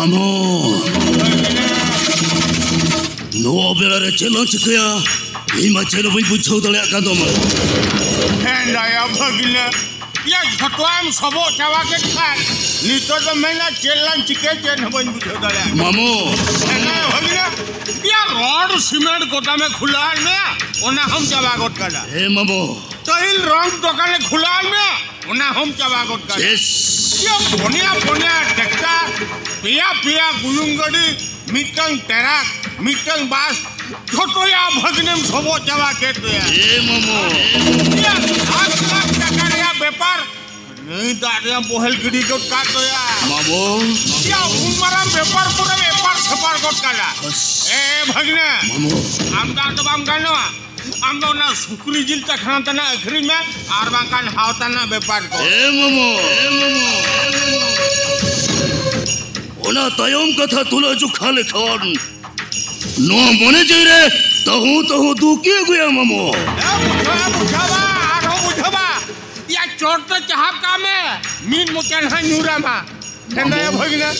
Mamo. No belar celon cikaya. Ima celo pun pucau dalek kantor mana. Hendaya bagina. Ya jatuam sabuk cawa kekat. Nito tu mana celon cikaya jen pun pucau dalek. Mamo. Hendaya bagina. Ya rod cement kota में खुला है ना, उन्हें हम चावा coat करा. Hey Mamo. तो इन रंग दुकान में खुला है ना, उन्हें हम चावा कोट करा. Yes. ये पुनिया ट्रैक्टर, पिया गुयुंगड़ी, मिटंग ट्रक, मिटंग बस, छोटो या भगने में सबो चावा कहते हैं. Hey Mamo. ये लाख टका या व्यापार नहीं दारिया बोहल गिरी कोट काटो या. Mamo. ये उम्मरा व्यापार पूरा व्यापार सपार कोट करा. भगने Mamo. आमदार तो बाम करना आमदा ना सुकुरी जिल तक खाना तना अखरी में आरबां कान हावता ना व्यापार को. Hey Mamo. Ona tayom kata tula jo khale khawan. No mone jire tahu duki gaya Mamo. बुझावा आरो बुझावा या चोर तो चाहब का में मीन मुकन है न्यूरा मा ठंडा भगिना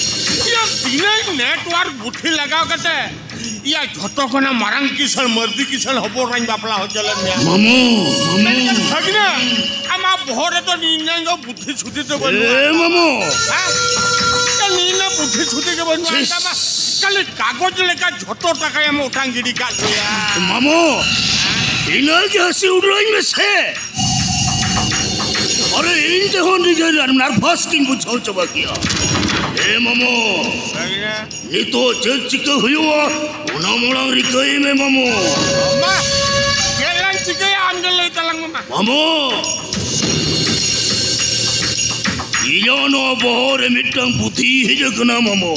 या बिना नेटवर्क बुठी लगाव करते या झटो कोना मारंग किसल मर्दी किसल हबो रंग बापला हो चलन में Mamo. भगिना आमा भोरे तो नीने गो बुठी छुटी तो बन Hey Mamo. हां तो नीने बुठी छुटी के बनवा का कल कागज लेका झटो टका हम उठान गिरी का या Mamo. Ina क्या सी उड़ाई में से अरे इन जहाँ निकल नर्वस किंग बुझाओ चबा किया ए Mamo भगिना ये तो चल चिका हुआ उना मोला रिकाई में Mamo Ma, jalan juga ya ambil lagi talang mama. Mamo iya no bohore mitang putih hija kena Mamo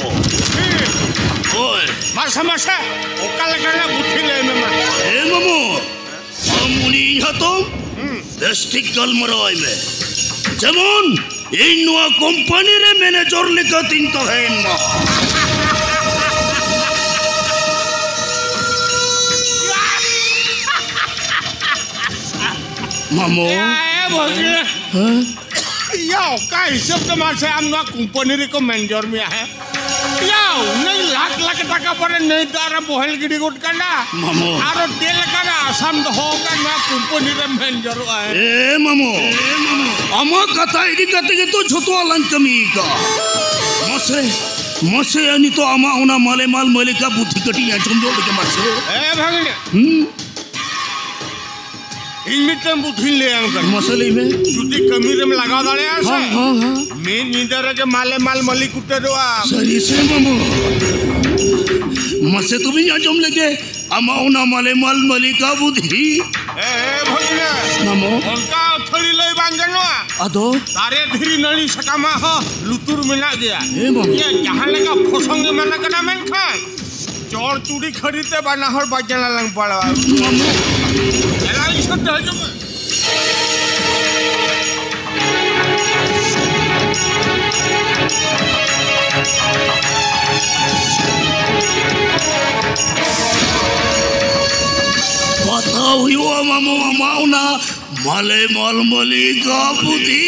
oi Masa, okal karena buti le mama. eh Mamo amuni hatom destik kal marai में जेमन इन नवा company रे manager लेका तीन तो है ना Mamo Bagi. Ya, okal hisap tu masa amna company रे को मैनेजर में है. Ya, नहीं लाख टका पर नहीं तारा बोहल गिरी गुट करना. Mamo आरो तेल करना आसाम तो होगा ना company रे मैनेजर है. eh Mamo ama kata ini kata itu छोटो अलग कमी का मसे यानी तो ama उना माले माल माले का बुद्धि कटी या चंदो के मसे भगने. इनमिटम बुद्धि ले अंकल. मसले में जुटी कमीरे में लगा डाले यार से. हाँ मैं नींदर के माले माल मली कुत्ते दो आ. सही से Mamo मसे तो भी यहाँ जम लगे ama उना माले माल माले का बुद्धि भगने Mamo उनका थोड़ी ले बांगनो अदो तारे धीरी नली सकामा हो लुतुर मिला गया. Mamo ये जहाँ लगा फसंगे मना करना मैं खान चोर चूड़ी खरीदते बना हर बचना लंग पड़ा. Mamo चला इस तो जो पता हुआ Mamo ama una माले माल माली का बुद्धि